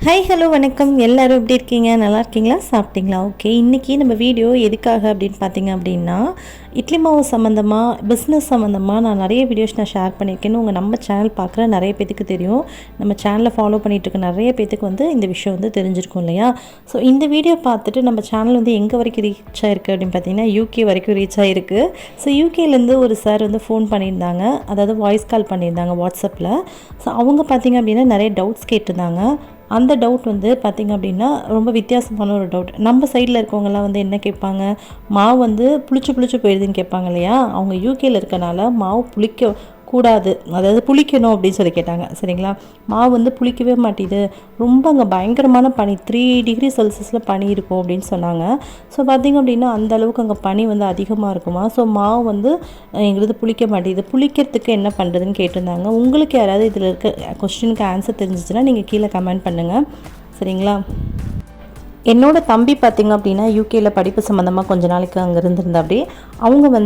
Hi hello வணக்கம். எல்லோரும் எப்படி இருக்கீங்க? நல்லா இருக்கீங்களா? சாப்பிட்டீங்களா? ஓகே, இன்றைக்கி நம்ம வீடியோ எதுக்காக அப்படின்னு பார்த்தீங்க அப்படின்னா, இட்லி மாவு சம்மந்தமாக, பிஸ்னஸ் சம்மந்தமாக நான் நிறைய வீடியோஸ் ஷேர் பண்ணியிருக்கேன்னு நம்ம சேனல் பார்க்குற நிறைய பேத்துக்கு தெரியும். நம்ம சேனலை ஃபாலோ பண்ணிகிட்ருக்க நிறைய பேத்துக்கு இந்த விஷயம் தெரிஞ்சிருக்கும் இல்லையா? ஸோ இந்த வீடியோ பார்த்துட்டு நம்ம சேனல் எங்கே வரைக்கும் ரீச் ஆகிருக்கு அப்படின்னு பார்த்தீங்கன்னா, யூகே வரைக்கும் ரீச் ஆகிருக்கு. ஸோ யூகேலேருந்து ஒரு சார் ஃபோன் பண்ணியிருந்தாங்க, அதாவது வாய்ஸ் கால் பண்ணியிருந்தாங்க வாட்ஸ்அப்பில். ஸோ அவங்க பார்த்திங்க அப்படின்னா நிறைய டவுட்ஸ் கேட்டிருந்தாங்க. அந்த டவுட் பார்த்திங்க அப்படின்னா ரொம்ப வித்தியாசமான ஒரு டவுட். நம்ம சைடில் இருக்கவங்கலாம் என்ன கேட்பாங்க, மாவு புளிச்சு போயிடுதுன்னு கேட்பாங்க இல்லையா? அவங்க யூகேயில் இருக்கனால மாவு புளிக்க கூடாது, அதாவது புளிக்கணும் அப்படின்னு சொல்லி கேட்டாங்க. சரிங்களா? மாவு புளிக்கவே மாட்டேது, ரொம்ப அங்கே பயங்கரமான பனி, 3 டிகிரி செல்சியஸில் பனி இருக்கும் அப்படின்னு சொன்னாங்க. ஸோ பார்த்திங்க அப்படின்னா அந்த அளவுக்கு அங்கே பனி அதிகமாக இருக்குமா. ஸோ மாவு எங்களுக்கு புளிக்க மாட்டேது, புளிக்கிறதுக்கு என்ன பண்ணுறதுன்னு கேட்டிருந்தாங்க. உங்களுக்கு யாராவது இதில் இருக்க கொஸ்டினுக்கு ஆன்சர் தெரிஞ்சிச்சுன்னா நீங்கள் கீழே கமெண்ட் பண்ணுங்கள். சரிங்களா? என்னோட தம்பி பார்த்திங்க அப்படின்னா யூகேயில் படிப்பு சம்மந்தமாக கொஞ்ச நாளைக்கு அங்கே இருந்திருந்தா. அப்படி அவங்க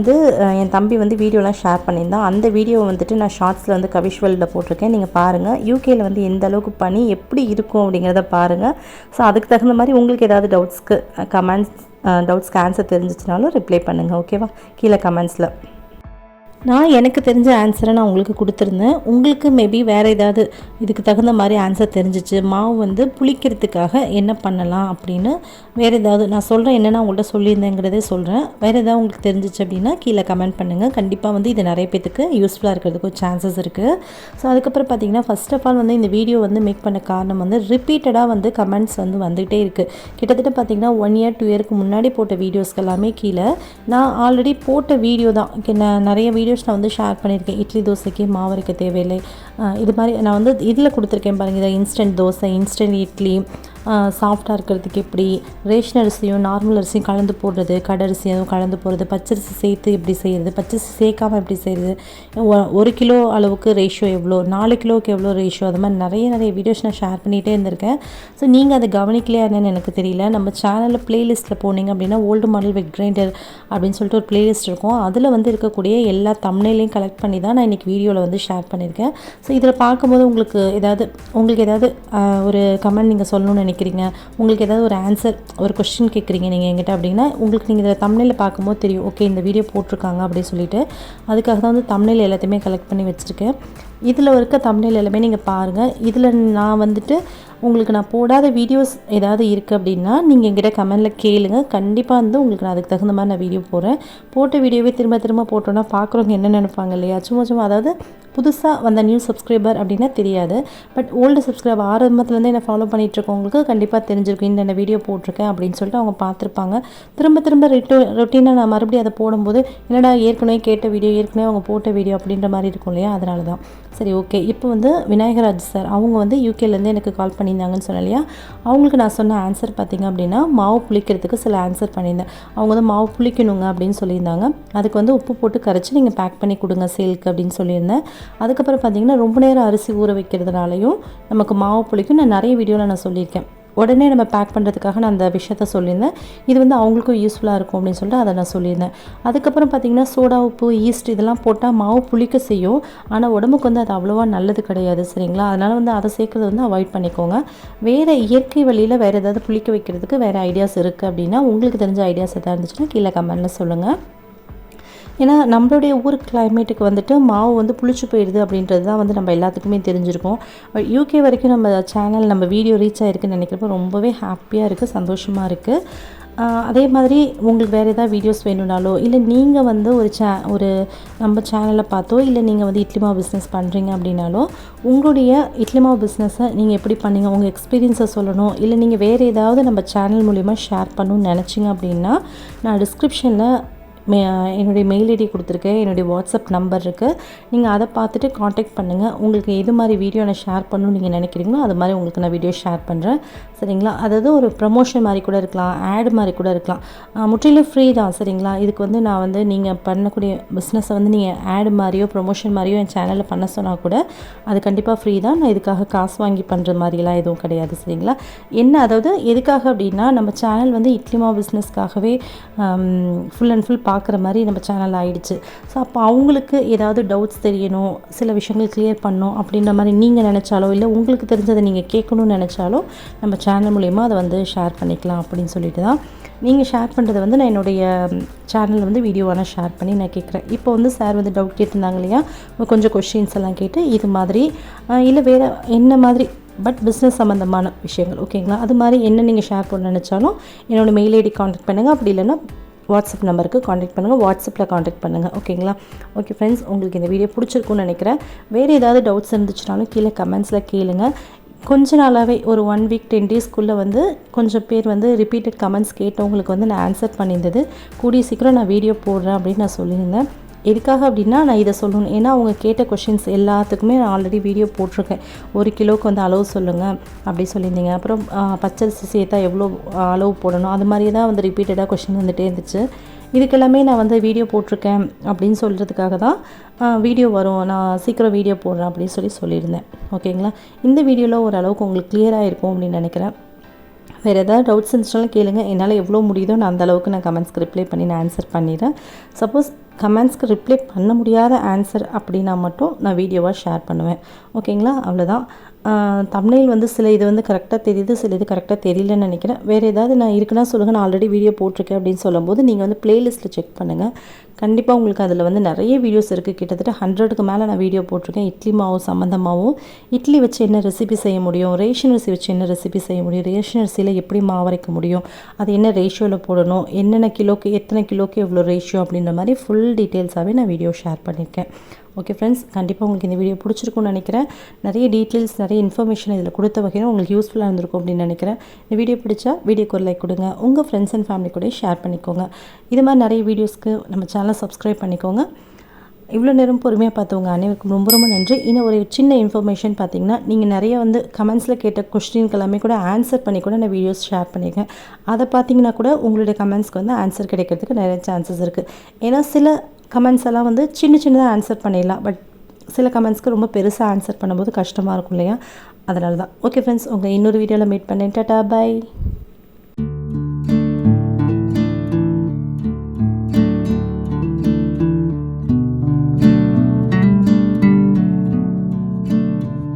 என் தம்பி வீடியோலாம் ஷேர் பண்ணியிருந்தான். அந்த வீடியோவை நான் ஷார்ட்ஸில் கவிஷ்வலில் போட்டிருக்கேன், நீங்கள் பாருங்கள். யூகேயில் எந்த அளவுக்கு பனி எப்படி இருக்கும் அப்படிங்கிறத பாருங்கள். ஸோ அதுக்கு தகுந்த மாதிரி உங்களுக்கு ஏதாவது டவுட்ஸ்க்கு ஆன்சர் தெரிஞ்சிச்சுனாலும் ரிப்ளை பண்ணுங்கள். ஓகேவா? கீழே கமெண்ட்ஸில் நான் எனக்கு தெரிஞ்ச ஆன்சரை நான் உங்களுக்கு கொடுத்துருந்தேன். உங்களுக்கு மேபி வேறு ஏதாவது இதுக்கு தகுந்த மாதிரி ஆன்சர் தெரிஞ்சிச்சு, மாவு புளிக்கிறதுக்காக என்ன பண்ணலாம் அப்படின்னு வேறு ஏதாவது நான் சொல்கிறேன், என்னென்னா உங்கள்கிட்ட சொல்லியிருந்தேங்கிறதே சொல்கிறேன். வேறு ஏதாவது உங்களுக்கு தெரிஞ்சிச்சு அப்படின்னா கீழே கமெண்ட் பண்ணுங்கள். கண்டிப்பாக இது நிறைய பேத்துக்கு யூஸ்ஃபுல்லாக இருக்கிறதுக்கு சான்சஸ் இருக்குது. ஸோ அதுக்கப்புறம் பார்த்திங்கன்னா, ஃபஸ்ட் ஆஃப் ஆல் இந்த வீடியோ மேக் பண்ண காரணம் ரிப்பீட்டடாக கமெண்ட்ஸ் வந்துகிட்டே இருக்குது. கிட்டத்தட்ட பார்த்திங்கன்னா 1 இயர் 2 இயருக்கு முன்னாடி போட்ட வீடியோஸ்க்கு எல்லாமே கீழே நான் ஆல்ரெடி போட்ட வீடியோ தான். நான் நிறைய வீடியோஸ் நான் ஷேர் பண்ணியிருக்கேன். இட்லி தோசைக்கு மாவு அரைக்க தேவையில்லை, இது மாதிரி நான் இதில் கொடுத்துருக்கேன் பாருங்கள். இதை இன்ஸ்டன்ட் தோசை, இன்ஸ்டன்ட் இட்லி, சாஃப்டாக இருக்கிறதுக்கு எப்படி, ரேஷன் அரிசியும் நார்மல் அரிசியும் கலந்து போடுறது, கடரிசியும் கலந்து போடுறது, பச்சரிசி சேர்த்து எப்படி செய்கிறது, பச்சரிசி சேர்க்காமல் எப்படி செய்கிறது, 1 கிலோ அளவுக்கு ரேஷியோ எவ்வளோ, 4 கிலோவுக்கு எவ்வளோ ரேஷியோ, அது மாதிரி நிறைய வீடியோஸ் நான் ஷேர் பண்ணிகிட்டே இருந்திருக்கேன். ஸோ நீங்கள் அதை கவனிக்கலையா என்னன்னு எனக்கு தெரியல. நம்ம சேனலில் ப்ளேலிஸ்ட்டில் போனீங்க அப்படின்னா ஓல்டு மாடல் வெட் கிரைண்டர் அப்படின்னு சொல்லிட்டு ஒரு ப்ளேலிஸ்ட் இருக்கும். அதில் இருக்கக்கூடிய எல்லா தம்ப்நெயிலையும் கலெக்ட் பண்ணி தான் நான் இன்றைக்கி வீடியோவில் ஷேர் பண்ணியிருக்கேன். ஸோ இதில் பார்க்கும்போது உங்களுக்கு ஏதாவது ஒரு கமெண்ட் நீங்கள் சொல்லணும்னு நினைக்கிறீங்க, உங்களுக்கு ஏதாவது ஒரு ஆன்சர், ஒரு கொஸ்டின் கேட்குறீங்க நீங்கள் என்கிட்ட அப்படின்னா, உங்களுக்கு நீங்கள் இதில் தம்ப்நெயிலில் பார்க்கும்போது தெரியும், ஓகே இந்த வீடியோ போட்டிருக்காங்க அப்படின்னு சொல்லிட்டு. அதுக்காக தான் தம்ப்நெயில் எல்லாத்தையுமே கலெக்ட் பண்ணி வச்சுருக்கேன். இதில் இருக்க தம்ப்நெயில் எல்லாமே நீங்கள் பாருங்கள். இதில் நான் உங்களுக்கு நான் போடாத வீடியோஸ் ஏதாவது இருக்குது அப்படின்னா நீங்கள் என்கிட்ட கமெண்டில் கேளுங்க. கண்டிப்பாக உங்களுக்கு நான் அதுக்கு தகுந்த மாதிரி நான் வீடியோ போடுறேன். போட்ட வீடியோவே திரும்ப போட்டோன்னா பார்க்குறவங்க என்ன நினைப்பாங்க இல்லையா? சும்மா அதாவது புதுசாக வந்த நியூ சப்ஸ்கிரைபர் அப்படின்னா தெரியாது, பட் ஓல்டு சப்ஸ்கிரைபர் ஆரம்பத்துலேருந்து என்னை ஃபாலோ பண்ணிகிட்ருக்கவங்களுக்கு கண்டிப்பாக தெரிஞ்சிருக்கும் இந்த வீடியோ போட்டிருக்கேன் அப்படின்னு சொல்லிட்டு அவங்க பார்த்துருப்பாங்க. திரும்ப ரொட்டீனாக நான் மறுபடியும் அதை போடும்போது என்னடா ஏற்கனவே கேட்ட வீடியோ, ஏற்கனவே அவங்க போட்ட வீடியோ அப்படின்ற மாதிரி இருக்கும் இல்லையா? அதனால தான். சரி, ஓகே. இப்போ விநாயகராஜ் சார் அவங்க யூகேலேருந்து எனக்கு கால் பண்ணியிருந்தாங்கன்னு சொன்னேன் இல்லையா? அவங்களுக்கு நான் சொன்ன ஆன்சர் பார்த்திங்க அப்படின்னா, மாவு புளிக்கிறதுக்கு சில ஆன்சர் பண்ணியிருந்தேன். அவங்க மாவு புளிக்கணுங்க அப்படின்னு சொல்லியிருந்தாங்க. அதுக்கு உப்பு போட்டு கரைச்சி நீங்கள் பேக் பண்ணி கொடுங்க சேலுக்கு அப்படின்னு சொல்லியிருந்தேன். அதுக்கப்புறம் பார்த்திங்கன்னா, ரொம்ப நேரம் அரிசி ஊற வைக்கிறதுனாலையும் நமக்கு மாவு புளிக்கும். நான் நிறைய வீடியோவில் நான் சொல்லியிருக்கேன். உடனே நம்ம பேக் பண்ணுறதுக்காக நான் அந்த விஷயத்த சொல்லியிருந்தேன். இது அவங்களுக்கும் யூஸ்ஃபுல்லாக இருக்கும் அப்படின்னு சொல்லிட்டு அதை நான் சொல்லியிருந்தேன். அதுக்கப்புறம் பார்த்திங்கன்னா, சோடா உப்பு, ஈஸ்ட் இதெல்லாம் போட்டால் மாவு புளிக்க செய்யும். ஆனால் உடம்புக்கு அது அவ்வளோவா நல்லது கிடையாது. சரிங்களா? அதனால் அதை சேர்க்குறது அவாய்ட் பண்ணிக்கோங்க. வேறு இயற்கை வழியில் வேறு ஏதாவது புளிக்க வைக்கிறதுக்கு வேறு ஐடியாஸ் இருக்குது அப்படின்னா, உங்களுக்கு தெரிஞ்ச ஐடியாஸ் எதாவது இருந்துச்சுன்னா கீழே கமெண்ட்டில் சொல்லுங்கள். ஏன்னா நம்மளுடைய ஊர் கிளைமேட்டுக்கு மாவு புளிச்சு போயிடுது அப்படின்றது தான் நம்ம எல்லாத்துக்குமே தெரிஞ்சிருக்கும். யூகே வரைக்கும் நம்ம சேனல், நம்ம வீடியோ ரீச் ஆகிருக்குன்னு நினைக்கிறப்போ ரொம்பவே ஹாப்பியாக இருக்குது, சந்தோஷமாக இருக்குது. அதே மாதிரி உங்களுக்கு வேறு ஏதாவது வீடியோஸ் வேணும்னாலோ, இல்லை நீங்கள் ஒரு நம்ம சேனலில் பார்த்தோ, இல்லை நீங்கள் இட்லி மாவு பிஸ்னஸ் பண்ணுறீங்க அப்படின்னாலோ, உங்களுடைய இட்லி மாவு பிஸ்னஸை நீங்கள் எப்படி பண்ணீங்க, உங்கள் எக்ஸ்பீரியன்ஸை சொல்லணும், இல்லை நீங்கள் வேறு ஏதாவது நம்ம சேனல் மூலிமா ஷேர் பண்ணணும்னு நினச்சிங்க அப்படின்னா, நான் டிஸ்கிரிப்ஷனில் என்னுடைய மெயில் ஐடி கொடுத்துருக்கேன், என்னுடைய வாட்ஸ்அப் நம்பர் இருக்குது. நீங்கள் அதை பார்த்துட்டு காண்டாக்ட் பண்ணுங்கள். உங்களுக்கு எது மாதிரி வீடியோ நான் ஷேர் பண்ணணும்னு நீங்கள் நினைக்கிறீங்களோ அது மாதிரி உங்களுக்கு நான் வீடியோ ஷேர் பண்ணுறேன். சரிங்களா? அதாவது ஒரு ப்ரமோஷன் மாதிரி கூட இருக்கலாம், ஆட் மாதிரி கூட இருக்கலாம். முற்றிலும் ஃப்ரீ தான். சரிங்களா? இதுக்கு நான் நீங்கள் பண்ணக்கூடிய பிஸ்னஸை நீங்கள் ஆட் மாதிரியோ ப்ரொமோஷன் மாதிரியோ என் சேனலில் பண்ண சொன்னால் கூட அது கண்டிப்பாக ஃப்ரீ தான். நான் இதுக்காக காசு வாங்கி பண்ணுற மாதிரிலாம் எதுவும் கிடையாது. சரிங்களா? அதாவது எதுக்காக அப்படின்னா, நம்ம சேனல் இட்லி மாவு பிஸ்னஸ்க்காகவே ஃபுல் அண்ட் ஃபுல் பார்க்குற மாதிரி நம்ம சேனல் ஆகிடுச்சு. ஸோ அப்போ அவங்களுக்கு ஏதாவது டவுட்ஸ் தெரியணும், சில விஷயங்கள் கிளியர் பண்ணணும் அப்படின்ற மாதிரி நீங்கள் நினச்சாலோ, இல்லை உங்களுக்கு தெரிஞ்சதை நீங்கள் கேட்கணும்னு நினச்சாலோ நம்ம சேனல் மூலிமா அதை வந்து ஷேர் பண்ணிக்கலாம் அப்படின்னு சொல்லிட்டு தான் நீங்கள் ஷேர் பண்ணுறது வந்து நான் என்னுடைய சேனலில் வந்து வீடியோவான ஷேர் பண்ணி நான் கேட்குறேன். இப்போ வந்து சார் வந்து டவுட் கேட்டிருந்தாங்க இல்லையா, கொஞ்சம் கொஷின்ஸ் எல்லாம் கேட்டு இது மாதிரி இல்லை வேறு என்ன மாதிரி பட் பிஸ்னஸ் சம்மந்தமான விஷயங்கள் ஓகேங்களா, அது மாதிரி என்ன நீங்கள் ஷேர் பண்ண நினச்சாலும் என்னோடய மெயில் ஐடி காண்டாக்ட் பண்ணுங்கள். அப்படி இல்லைன்னா வாட்ஸ்அப் நம்பருக்கு காண்டாக்ட் பண்ணுங்கள், வாட்ஸ்அப்பில் காண்டாக்ட் பண்ணுங்கள் ஓகேங்களா. ஓகே ஃப்ரெண்ட்ஸ், உங்களுக்கு இந்த வீடியோ பிடிச்சிருக்குன்னு நினைக்கிறேன். வேறு ஏதாவது டவுட்ஸ் இருந்துச்சுனாலும் கீழே கமெண்ட்ஸில் கேளுங்க. கொஞ்ச நாளாகவே ஒரு 1 வீக் 10 டேஸ்க்குள்ளே வந்து கொஞ்சம் பேர் வந்து ரிப்பீட்டட் கமெண்ட்ஸ் கேட்டவங்களுக்கு வந்து நான் ஆன்சர் பண்ணியிருந்தது. கூடிய சீக்கிரம் நான் வீடியோ போடுறேன் அப்படின்னு நான் சொல்லியிருந்தேன். எதுக்காக அப்படின்னா நான் இதை சொல்லணும், ஏன்னா அவங்க கேட்ட கொஷின்ஸ் எல்லாத்துக்குமே நான் ஆல்ரெடி வீடியோ போட்டிருக்கேன். 1 கிலோவுக்கு வந்து அளவு சொல்லுங்கள் அப்படி சொல்லியிருந்தீங்க. அப்புறம் பச்சரிசி சேர்த்தா எவ்வளோ அளவு போடணும், அது மாதிரி தான் வந்து ரிப்பீட்டடாக கொஷின் வந்துகிட்டே இருந்துச்சு. இதுக்கெல்லாமே நான் வந்து வீடியோ போட்டிருக்கேன் அப்படின்னு சொல்கிறதுக்காக தான் வீடியோ வரும், நான் சீக்கிரம் வீடியோ போடுறேன் அப்படின்னு சொல்லியிருந்தேன் ஓகேங்களா. இந்த வீடியோவில் ஓரளவுக்கு உங்களுக்கு கிளியராக இருக்கும் அப்படின்னு நினைக்கிறேன். வேறு ஏதாவது டவுட்ஸ் இருந்துச்சுனாலும் கேளுங்க. என்னால் எவ்வளோ முடியுதோ நான் அந்தளவுக்கு நான் கமெண்ட்ஸ்க்கு ரிப்ளை பண்ணி நான் ஆன்சர் பண்ணிடுறேன். சப்போஸ் கமெண்ட்ஸ்க்கு ரிப்ளை பண்ண முடியாத ஆன்சர் அப்படின்னா மட்டும் நான் வீடியோவாக ஷேர் பண்ணுவேன் ஓகேங்களா. அவ்வளோதான். தம்ப்நெயில் வந்து சில இது வந்து கரெக்டாக தெரியுது, சில இது கரெக்டாக தெரியலன்னு நினைக்கிறேன். வேறு ஏதாவது நான் இருக்குன்னா சொல்லுங்கள், நான் ஆல்ரெடி வீடியோ போட்டிருக்கேன் அப்படின்னு சொல்லும்போது நீங்கள் வந்து ப்ளேலிஸ்ட்டில் செக் பண்ணுங்கள். கண்டிப்பாக உங்களுக்கு அதில் வந்து நிறைய வீடியோஸ் இருக்குது. கிட்டத்தட்ட 100க்கு மேலே நான் வீடியோ போட்டிருக்கேன். இட்லி மாவு சம்மந்தமாகவும், இட்லி வச்சு என்ன ரெசிபி செய்ய முடியும், ரேஷன் அரிசி வச்சு என்ன ரெசிபி செய்ய முடியும், ரேஷன் அரிசியில் எப்படி மாவரைக்க முடியும், அது என்ன ரேஷியோவில் போடணும், என்னென்ன கிலோக்கு எத்தனை கிலோக்கு எவ்வளோ ரேஷியோ அப்படின்ற மாதிரி ஃபுல் டீட்டெயில்ஸாகவே நான் வீடியோ ஷேர் பண்ணியிருக்கேன். ஓகே ஃப்ரெண்ட்ஸ், கண்டிப்பாக உங்களுக்கு இந்த வீடியோ பிடிச்சிருக்கும்னு நினைக்கிறேன். நிறைய டீட்டெயில்ஸ், நிறைய இன்ஃபர்மேஷன் இதில் கொடுத்த வகையில் உங்களுக்கு யூஸ்ஃபுல்லாக இருந்திருக்கும் அப்படின்னு நினைக்கிறேன். இந்த வீடியோ பிடிச்சா வீடியோக்கு ஒரு லைக் கொடுங்க, உங்கள் ஃப்ரெண்ட்ஸ் அண்ட் ஃபேமிலி கூட ஷேர் பண்ணிக்கோங்க. இது மாதிரி நிறைய வீடியோஸ்க்கு நம்ம சேனலை சப்ஸ்கிரைப் பண்ணிக்கோங்க. இவ்வளோ நேரம் பொறுமையாக பார்த்தவங்க அனைவருக்கும் ரொம்ப ரொம்ப நன்றி. இன்னும் ஒரு சின்ன இன்ஃபர்மேஷன் பார்த்தீங்கன்னா, நீங்கள் நிறைய வந்து கமெண்ட்ஸில் கேட்ட கொஸ்டின்க்கு எல்லாமே கூட ஆன்சர் பண்ணி கூட நான் வீடியோஸ் ஷேர் பண்ணியிருக்கேன். அதை பார்த்தீங்கன்னா கூட உங்களுடைய கமெண்ட்ஸ்க்கு வந்து ஆன்சர் கிடைக்கிறதுக்கு நிறைய சான்சஸ் இருக்குது. ஏன்னா சில கமெண்ட்ஸ் எல்லாம் வந்து சின்னதாக ஆன்சர் பண்ணிடலாம், பட் சில கமெண்ட்ஸ்க்கு ரொம்ப பெருசாக ஆன்சர் பண்ணும்போது கஷ்டமாக இருக்கும் இல்லையா, அதனால தான். ஓகே ஃப்ரெண்ட்ஸ், உங்கள் இன்னொரு வீடியோவில் மீட் பண்ணேன். டாடா, பை.